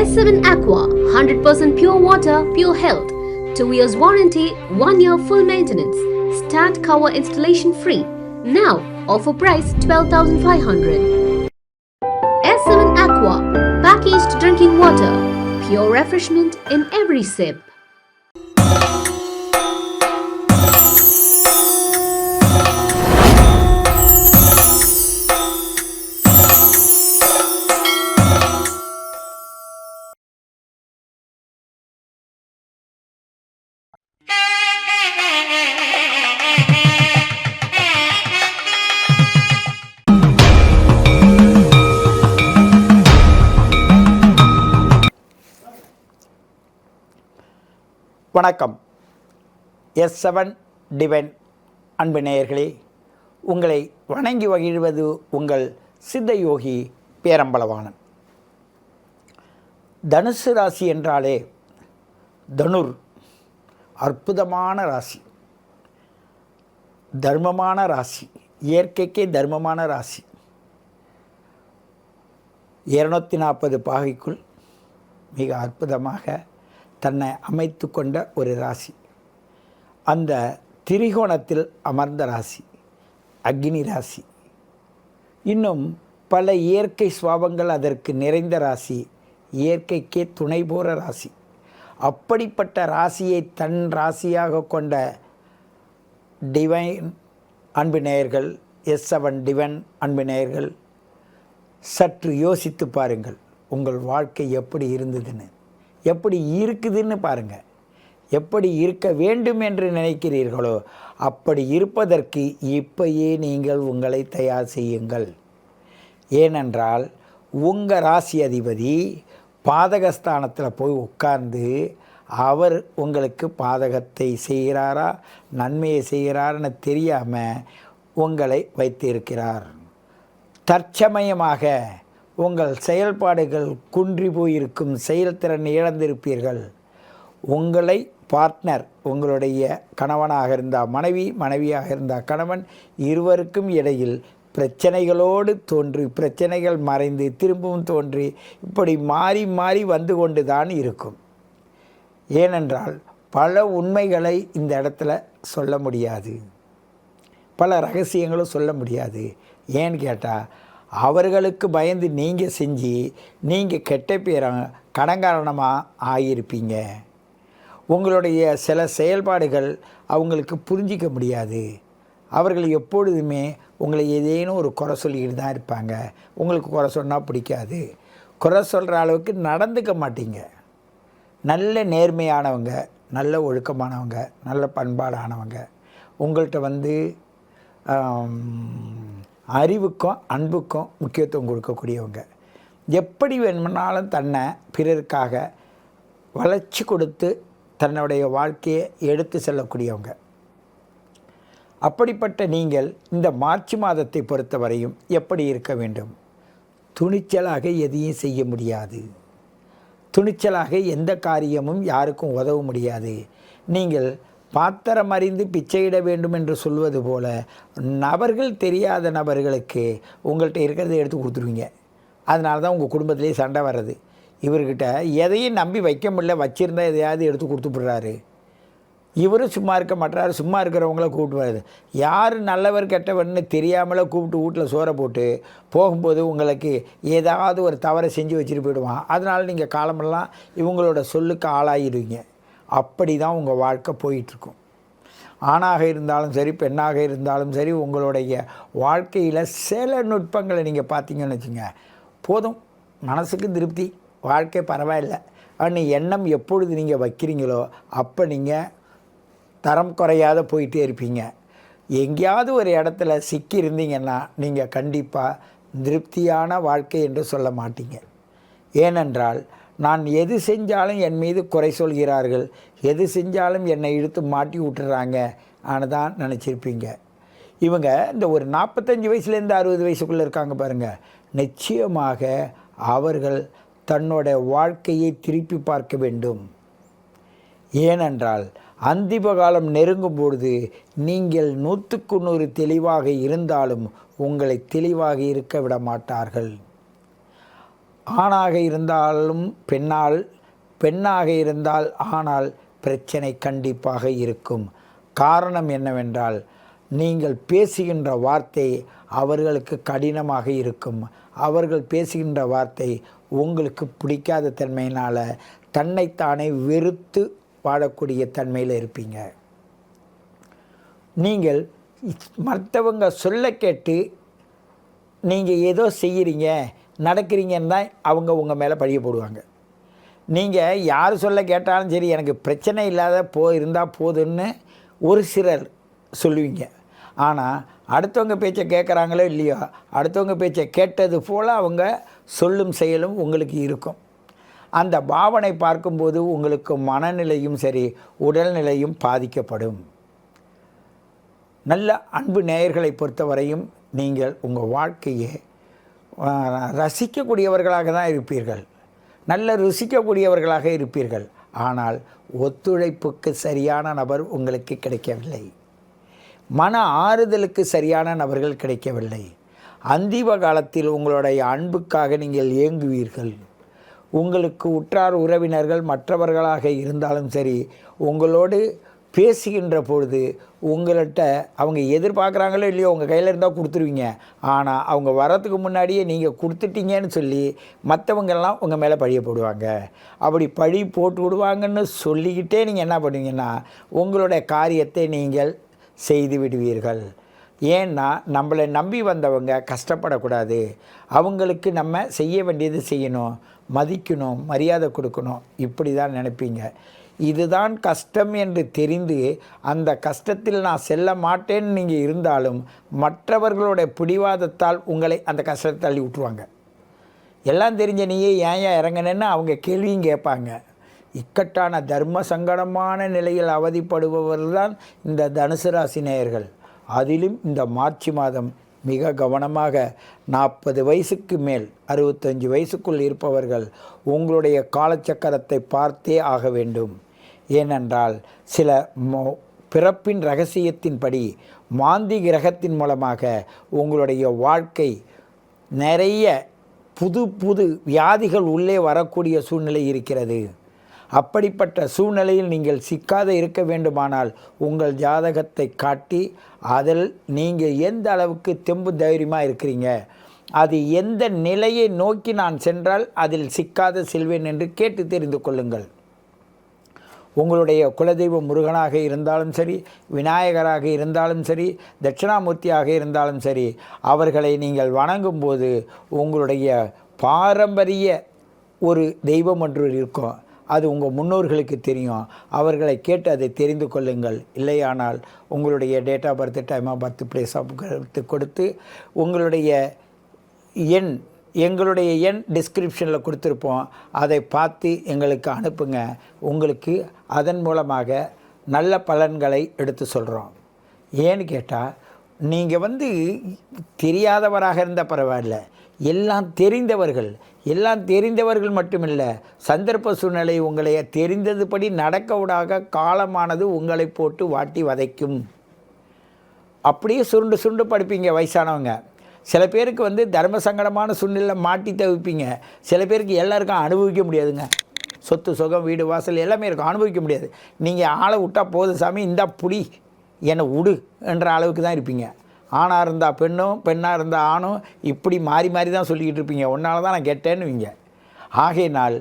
S7 Aqua, 100% pure water, pure health. 2 years warranty, 1 year full maintenance. Start cover installation free. Now, offer price 12,500. S7 Aqua, packaged drinking water. Pure refreshment in every sip. வணக்கம். S7 divine அன்பு நேயர்களே, உங்களை வணங்கி மகிழ்வது உங்கள் சித்த யோகி பேரம்பலவாணன். தனுசு ராசி என்றாலே தனுர் அற்புதமான ராசி, தர்மமான ராசி, இயற்கைக்கே தர்மமான ராசி. 240 பாகைக்குள் மிக அற்புதமாக தன்னை அமைத்து கொண்ட ஒரு ராசி. அந்த திரிகோணத்தில் அமர்ந்த ராசி அக்னி ராசி. இன்னும் பல இயற்கை சுவாபங்கள் அதற்கு நிறைந்த ராசி, இயற்கைக்கே துணை போகிற ராசி. அப்படிப்பட்ட ராசியை தன் ராசியாக கொண்ட டிவைன் அன்பு நேயர்கள், S7 டிவைன் அன்பு நேயர்கள், சற்று யோசித்து பாருங்கள். உங்கள் வாழ்க்கை எப்படி இருந்ததுன்னு, எப்படி இருக்குதுன்னு பாருங்கள். எப்படி இருக்க வேண்டும் என்று நினைக்கிறீர்களோ அப்படி இருப்பதற்கு இப்பயே நீங்கள் உங்களை தயார் செய்யுங்கள். ஏனென்றால் உங்கள் ராசி அதிபதி பாதகஸ்தானத்தில் போய் உட்கார்ந்து அவர் உங்களுக்கு பாதகத்தை செய்கிறாரா நன்மையை செய்கிறாருன்னு தெரியாமல் உங்களை வைத்திருக்கிறார். தற்சமயமாக உங்கள் செயல்பாடுகள் குன்றி போயிருக்கும், செயல்திறன் இழந்திருப்பீர்கள். உங்களை பார்ட்னர், உங்களுடைய கணவனாக இருந்தால் மனைவி, மனைவியாக இருந்தால் கணவன், இருவருக்கும் இடையில் பிரச்சனைகளோடு தோன்றி பிரச்சனைகள் மறைந்து திரும்பவும் தோன்றி இப்படி மாறி மாறி வந்து கொண்டு தான் இருக்கும். ஏனென்றால் பல உண்மைகளை இந்த இடத்துல சொல்ல முடியாது, பல ரகசியங்களும் சொல்ல முடியாது. ஏன்னு கேட்டால் அவர்களுக்கு பயந்து நீங்கள் செஞ்சு நீங்கள் கெட்ட பேரை கடங்காரணமாக ஆகியிருப்பீங்க. உங்களுடைய சில செயல்பாடுகள் அவங்களுக்கு புரிஞ்சிக்க முடியாது. அவர்கள் எப்பொழுதுமே உங்களை ஏதேனும் ஒரு குறை சொல்லிக்கிட்டு தான் இருப்பாங்க. உங்களுக்கு குறை சொன்னால் பிடிக்காது. குறை சொல்கிற அளவுக்கு நடந்துக்க மாட்டீங்க. நல்ல நேர்மையானவங்க, நல்ல ஒழுக்கமானவங்க, நல்ல பண்பாடானவங்க. உங்கள்கிட்ட அறிவுக்கும் அன்புக்கும் முக்கியத்துவம் கொடுக்கக்கூடியவங்க. எப்படி வேணும்னாலும் தன்னை பிறருக்காக வளர்ச்சி கொடுத்து தன்னுடைய வாழ்க்கையை எடுத்து செல்லக்கூடியவங்க. அப்படிப்பட்ட நீங்கள் இந்த மார்ச் மாதத்தை பொறுத்தவரையும் எப்படி இருக்க வேண்டும்? துணிச்சலாக எதையும் செய்ய முடியாது. துணிச்சலாக எந்த காரியமும் யாருக்கும் உதவ முடியாது. நீங்கள் பாத்திரம் அறிந்து பிச்சையிட வேண்டும் என்று சொல்வது போல நபர்கள் தெரியாத நபர்களுக்கு உங்கள்கிட்ட இருக்கிறத எடுத்து கொடுத்துருவீங்க. அதனால தான் உங்கள் குடும்பத்திலே சண்டை வர்றது. இவர்கிட்ட எதையும் நம்பி வைக்க முடியல, வச்சுருந்தா எதையாவது எடுத்து கொடுத்துப்படுறாரு. இவரும் சும்மா இருக்க மாட்டார். சும்மா இருக்கிறவங்கள கூப்பிட்டு வருது. யார் நல்லவர் கெட்டவர்னு தெரியாமலே கூப்பிட்டு வீட்டில் சோறை போட்டு போகும்போது உங்களுக்கு ஏதாவது ஒரு தவறை செஞ்சு வச்சுட்டு போயிடுவான். அதனால் நீங்கள் காலமெல்லாம் இவங்களோட சொல்லுக்கு ஆளாகிடுவீங்க. அப்படி தான் உங்கள் வாழ்க்கை போயிட்டுருக்கும். ஆணாக இருந்தாலும் சரி, பெண்ணாக இருந்தாலும் சரி, உங்களுடைய வாழ்க்கையில் சில நுட்பங்களை நீங்கள் பார்த்தீங்கன்னு வச்சுங்க, போதும், மனசுக்கு திருப்தி, வாழ்க்கை பரவாயில்லை அப்படின்னு எண்ணம் எப்பொழுது நீங்கள் வைக்கிறீங்களோ அப்போ நீங்கள் தரம் குறையாத போயிட்டே இருப்பீங்க. எங்கேயாவது ஒரு இடத்துல சிக்கி இருந்தீங்கன்னா நீங்கள் கண்டிப்பாக திருப்தியான வாழ்க்கை என்று சொல்ல மாட்டீங்க. ஏனென்றால் நான் எது செஞ்சாலும் என் மீது குறை சொல்கிறார்கள், எது செஞ்சாலும் என்னை இழுத்து மாட்டி விட்டுறாங்க தான் நினச்சிருப்பீங்க. இவங்க இந்த ஒரு 45 வயசுலேருந்து 60 வயசுக்குள்ளே இருக்காங்க பாருங்கள், நிச்சயமாக அவர்கள் தன்னோட வாழ்க்கையை திருப்பி பார்க்க வேண்டும். ஏனென்றால் அந்திம காலம் நெருங்கும் பொழுது நீங்கள் 100க்கு 100 தெளிவாக இருந்தாலும் உங்களை தெளிவாக இருக்க விட மாட்டார்கள். ஆணாக இருந்தாலும் பெண்ணாக இருந்தால் ஆனால் பிரச்சனை கண்டிப்பாக இருக்கும். காரணம் என்னவென்றால், நீங்கள் பேசுகின்ற வார்த்தை அவர்களுக்கு கடினமாக இருக்கும். அவர்கள் பேசுகின்ற வார்த்தை உங்களுக்கு பிடிக்காத தன்மையினால் தன்னைத்தானே வெறுத்து வாழக்கூடிய தன்மையில் இருப்பீங்க. நீங்கள் மற்றவங்க சொல்ல கேட்டு நீங்கள் ஏதோ செய்கிறீங்க நடக்கிறீங்கன்னு தான் அவங்க உங்கள் மேலே பழிய போடுவாங்க. நீங்கள் யார் சொல்ல கேட்டாலும் சரி, எனக்கு பிரச்சனை இல்லாத இருந்தால் போதுன்னு ஒரு சிலர் சொல்லுவீங்க. ஆனால் அடுத்தவங்க பேச்சை கேட்குறாங்களோ இல்லையோ, அடுத்தவங்க பேச்சை கேட்டது போல் அவங்க சொல்லும் செயலும் உங்களுக்கு இருக்கும். அந்த பாவனை பார்க்கும்போது உங்களுக்கு மனநிலையும் சரி உடல்நிலையும் பாதிக்கப்படும். நல்ல அன்பு நேயர்களை பொறுத்தவரையும் நீங்கள் உங்கள் வாழ்க்கையை ரசிக்கக்கூடியவர்களாக தான் இருப்பீர்கள், நல்ல ருசிக்கக்கூடியவர்களாக இருப்பீர்கள். ஆனால் ஒத்துழைப்புக்கு சரியான நபர் உங்களுக்கு கிடைக்கவில்லை, மன ஆறுதலுக்கு சரியான நபர்கள் கிடைக்கவில்லை. அந்திம காலத்தில் உங்களுடைய அன்புக்காக நீங்கள் ஏங்குவீர்கள். உங்களுக்கு உற்றார் உறவினர்கள் மற்றவர்களாக இருந்தாலும் சரி, உங்களோடு பேசுகின்ற பொழுது உங்கள்கிட்ட அவங்க எதிர்பார்க்குறாங்களோ இல்லையோ உங்கள் கையில் இருந்தால் கொடுத்துருவீங்க. ஆனால் அவங்க வரத்துக்கு முன்னாடியே நீங்கள் கொடுத்துட்டீங்கன்னு சொல்லி மற்றவங்கெல்லாம் உங்கள் மேலே பழிய போடுவாங்க. அப்படி பழி போட்டு விடுவாங்கன்னு சொல்லிக்கிட்டே நீங்கள் என்ன பண்ணுவீங்கன்னா உங்களுடைய காரியத்தை நீங்கள் செய்து விடுவீர்கள். ஏன்னா நம்மளை நம்பி வந்தவங்க கஷ்டப்படக்கூடாது, அவங்களுக்கு நம்ம செய்ய வேண்டியது செய்யணும், மதிக்கணும், மரியாதை கொடுக்கணும், இப்படி தான் நினைப்பீங்க. இதுதான் கஷ்டம் என்று தெரிந்து அந்த கஷ்டத்தில் நான் செல்ல மாட்டேன்னு நீங்கள் இருந்தாலும் மற்றவர்களுடைய பிடிவாதத்தால் உங்களை அந்த கஷ்டத்தை தள்ளி விட்டுருவாங்க. எல்லாம் தெரிஞ்ச நீயே ஏன் இறங்கினேன்னு அவங்க கேள்வியும் கேட்பாங்க. இக்கட்டான தர்ம சங்கடமான நிலையில் அவதிப்படுபவர்கள் தான் இந்த தனுசு ராசி நேயர்கள். அதிலும் இந்த மார்ச் மாதம் மிக கவனமாக 40 வயசுக்கு மேல் 65 வயசுக்குள் இருப்பவர்கள் உங்களுடைய காலச்சக்கரத்தை பார்த்தே ஆக வேண்டும். ஏனென்றால் சில பிறப்பின் இரகசியத்தின்படி மாந்தி கிரகத்தின் மூலமாக உங்களுடைய வாழ்க்கை நிறைய புது வியாதிகள் உள்ளே வரக்கூடிய சூழ்நிலை இருக்கிறது. அப்படிப்பட்ட சூழ்நிலையில் நீங்கள் சிக்காத இருக்க வேண்டுமானால் உங்கள் ஜாதகத்தை காட்டி அதில் நீங்கள் எந்த அளவுக்கு தெம்பு தைரியமாக இருக்கிறீங்க, அது எந்த நிலையை நோக்கி நான் சென்றால் அதில் சிக்காத செல்வேன் என்று கேட்டு தெரிந்து கொள்ளுங்கள். உங்களுடைய குலதெய்வம் முருகனாக இருந்தாலும் சரி, விநாயகராக இருந்தாலும் சரி, தட்சிணாமூர்த்தியாக இருந்தாலும் சரி, அவர்களை நீங்கள் வணங்கும்போது உங்களுடைய பாரம்பரிய ஒரு தெய்வம் ஒன்று இருக்கும். அது உங்கள் முன்னோர்களுக்கு தெரியும். அவர்களை கேட்டு அதை தெரிந்து கொள்ளுங்கள். இல்லையானால் உங்களுடைய date of birth, time of birth, place of birth கொடுத்து உங்களுடைய எங்களுடைய எண் டிஸ்கிரிப்ஷனில் கொடுத்துருப்போம், அதை பார்த்து எங்களுக்கு அனுப்புங்க. உங்களுக்கு அதன் மூலமாக நல்ல பலன்களை எடுத்து சொல்கிறோம். ஏன்னு கேட்டால் நீங்கள் தெரியாதவராக இருந்தால் பரவாயில்ல, எல்லாம் தெரிந்தவர்கள் மட்டுமில்லை, சந்தர்ப்ப சூழ்நிலை உங்களை தெரிந்ததுபடி நடக்க விடாக காலமானது உங்களை போட்டு வாட்டி வதைக்கும். அப்படியே சுருண்டு படிப்பீங்க வயசானவங்க. சில பேருக்கு தர்ம சங்கடமான சூழ்நிலை மாட்டி தவிப்பீங்க. சில பேருக்கு எல்லாருக்கும் அனுபவிக்க முடியாதுங்க. சொத்து சுகம் வீடு வாசல் எல்லாமே இருக்கும், அனுபவிக்க முடியாது. நீங்கள் ஆளை விட்டால் போதும் சாமி, இந்தா புடி என்னை விடு என்ற அளவுக்கு தான் இருப்பீங்க. ஆணாக இருந்தால் பெண்ணும், பெண்ணாக இருந்தால் ஆணும், இப்படி மாறி தான் சொல்லிக்கிட்டு இருப்பீங்க. ஒன்றால் தான் நான் கேட்டேன்னுவீங்க. ஆகையினால்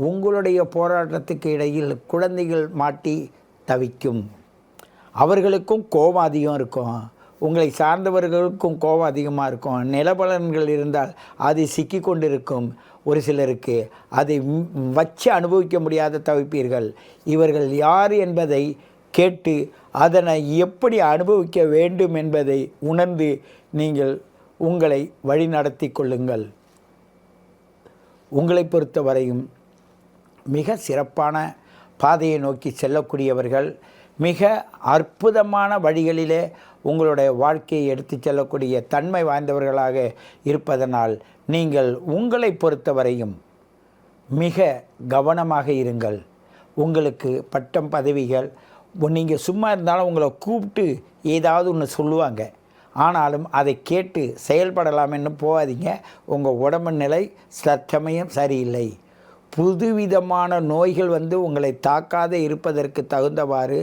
உங்களுடைய போராட்டத்துக்கு இடையில் குழந்தைகள் மாட்டி தவிக்கும். அவர்களுக்கும் கோபம் அதிகம் இருக்கும், உங்களை சார்ந்தவர்களுக்கும் கோபம் அதிகமாக இருக்கும். நிலபலன்கள் இருந்தால் அது சிக்கி கொண்டிருக்கும். ஒரு சிலருக்கு அதை வச்சு அனுபவிக்க முடியாத தவிப்பீர்கள். இவர்கள் யார் என்பதை கேட்டு அதனை எப்படி அனுபவிக்க வேண்டும் என்பதை உணர்ந்து நீங்கள் உங்களை வழிநடத்தி கொள்ளுங்கள். உங்களை பொறுத்தவரையும் மிக சிறப்பான பாதையை நோக்கி செல்லக்கூடியவர்கள், மிக அற்புதமான வழிகளிலே உங்களுடைய வாழ்க்கையை எடுத்து செல்லக்கூடிய தன்மை வாய்ந்தவர்களாக இருப்பதனால் நீங்கள் உங்களை பொறுத்தவரையும் மிக கவனமாக இருங்கள். உங்களுக்கு பட்டம் பதவிகள், நீங்கள் சும்மா இருந்தாலும் உங்களை கூப்பிட்டு ஏதாவது ஒன்று சொல்லுவாங்க. ஆனாலும் அதை கேட்டு செயல்படலாம்னு போகாதீங்க. உங்கள் உடம்பு நிலை சமயம் சரியில்லை. புதுவிதமான நோய்கள் உங்களை தாக்காத இருப்பதற்கு தகுந்தவாறு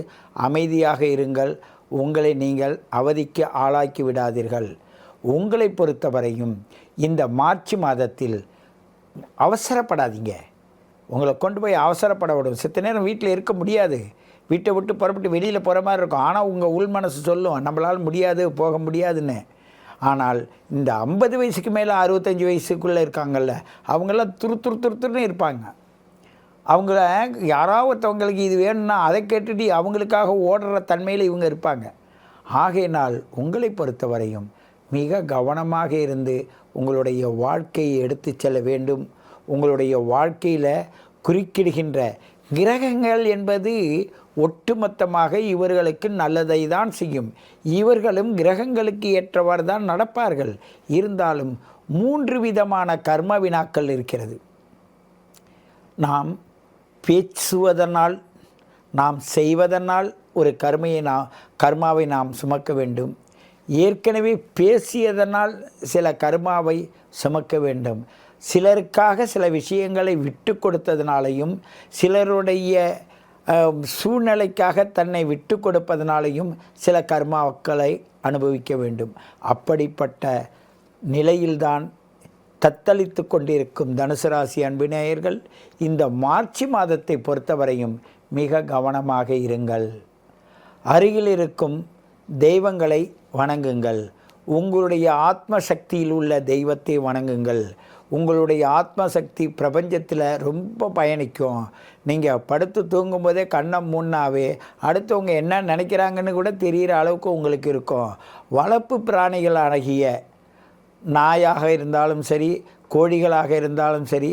அமைதியாக இருங்கள். உங்களை நீங்கள் அவதிக்கு ஆளாக்கி விடாதீர்கள். உங்களை பொறுத்தவரையும் இந்த மார்ச் மாதத்தில் அவசரப்படாதீங்க. உங்களை கொண்டு போய் அவசரப்பட விடும். சித்த நேரம் வீட்டில் இருக்க முடியாது. வீட்டை விட்டு புறப்பட்டு வெளியில் போகிற மாதிரி இருக்கும். ஆனால் உங்கள் உள் மனசு சொல்லும் நம்மளால் முடியாது, போக முடியாதுன்னு. ஆனால் இந்த 50 வயசுக்கு மேலே 65 வயசுக்குள்ளே இருக்காங்கள்ல, அவங்களாம் துருத்துருன்னு இருப்பாங்க. அவங்கள யாராவது ஒருத்தவங்களுக்கு இது வேணும்னா அதை கேட்டுட்டு அவங்களுக்காக ஓடுற தன்மையில் இவங்க இருப்பாங்க. ஆகையினால் உங்களை பொறுத்தவரையும் மிக கவனமாக இருந்து உங்களுடைய வாழ்க்கையை எடுத்து செல்ல வேண்டும். உங்களுடைய வாழ்க்கையில் குறுக்கிடுகின்ற கிரகங்கள் என்பது ஒட்டுமொத்தமாக இவர்களுக்கு நல்லதை தான் செய்யும். இவர்களும் கிரகங்களுக்கு ஏற்றவாறு தான் நடப்பார்கள். இருந்தாலும் 3 விதமான கர்ம வினாக்கள் இருக்கிறது. நாம் பேசுவதனால், நாம் செய்வதனால் ஒரு கர்மாவை நாம் சுமக்க வேண்டும். ஏற்கனவே பேசியதனால் சில கர்மாவை சுமக்க வேண்டும். சிலருக்காக சில விஷயங்களை விட்டு கொடுத்ததுனாலையும், சிலருடைய சூழ்நிலைக்காக தன்னை விட்டு கொடுப்பதனாலையும் சில கர்மாக்களை அனுபவிக்க வேண்டும். அப்படிப்பட்ட நிலையில்தான் தத்தளித்து கொண்டிருக்கும் தனுசு ராசி அன்பினேயர்கள் இந்த மார்ச் மாதத்தை பொறுத்தவரையும் மிக கவனமாக இருங்கள். அருகில் இருக்கும் தெய்வங்களை வணங்குங்கள். உங்களுடைய ஆத்ம சக்தியில் உள்ள தெய்வத்தை வணங்குங்கள். உங்களுடைய ஆத்ம சக்தி பிரபஞ்சத்தில் ரொம்ப பயணிக்கும். நீங்கள் படுத்து தூங்கும்போதே கண்ணை மூணாவே அடுத்தவங்க என்ன நினைக்கிறாங்கன்னு கூட தெரிகிற அளவுக்கு உங்களுக்கு இருக்கும். வளர்ப்பு பிராணிகள் அழகிய நாயாக இருந்தாலும் சரி, கோழிகளாக இருந்தாலும் சரி,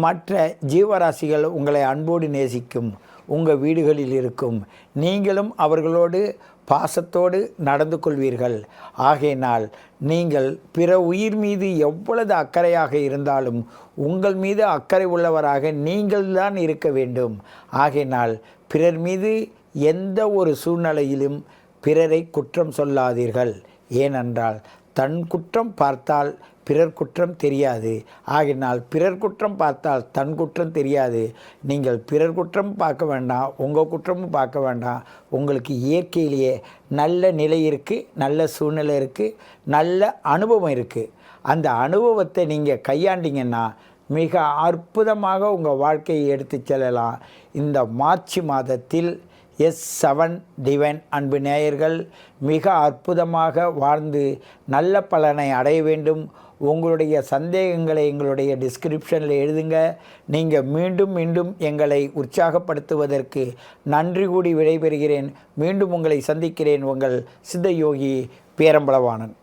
மற்ற ஜீவராசிகள் உங்களை அன்போடு நேசிக்கும். உங்கள் வீடுகளில் இருக்கும். நீங்களும் அவர்களோடு பாசத்தோடு நடந்து கொள்வீர்கள். ஆகையினால் நீங்கள் பிற உயிர் மீது எவ்வளவு அக்கறையாக இருந்தாலும் உங்கள் மீது அக்கறை உள்ளவராக நீங்கள் தான் இருக்க வேண்டும். ஆகையினால் பிறர் மீது எந்த ஒரு சூழ்நிலையிலும் பிறரை குற்றம் சொல்லாதீர்கள். ஏனென்றால் தன் குற்றம் பார்த்தால் பிறர் குற்றம் தெரியாது. ஆகினால் பிறர் குற்றம் பார்த்தால் தன் குற்றம் தெரியாது. நீங்கள் பிறர் குற்றம் பார்க்க வேண்டாம், உங்கள் குற்றமும் பார்க்க வேண்டாம். உங்களுக்கு இயற்கையிலேயே நல்ல நிலை இருக்குது, நல்ல சூழ்நிலை இருக்குது, நல்ல அனுபவம் இருக்குது. அந்த அனுபவத்தை நீங்கள் கையாண்டிங்கன்னா மிக அற்புதமாக உங்கள் வாழ்க்கையை எடுத்து செல்லலாம். இந்த மார்ச் மாதத்தில் S7 டிவைன் அன்பு நேயர்கள் மிக அற்புதமாக வாழ்ந்து நல்ல பலனை அடைய வேண்டும். உங்களுடைய சந்தேகங்களை எங்களுடைய டிஸ்கிரிப்ஷனில் எழுதுங்க. நீங்கள் மீண்டும் எங்களை உற்சாகப்படுத்துவதற்கு நன்றி கூடி விடைபெறுகிறேன். மீண்டும் உங்களை சந்திக்கிறேன். உங்கள் சித்த யோகி பேரம்பலவாணன்.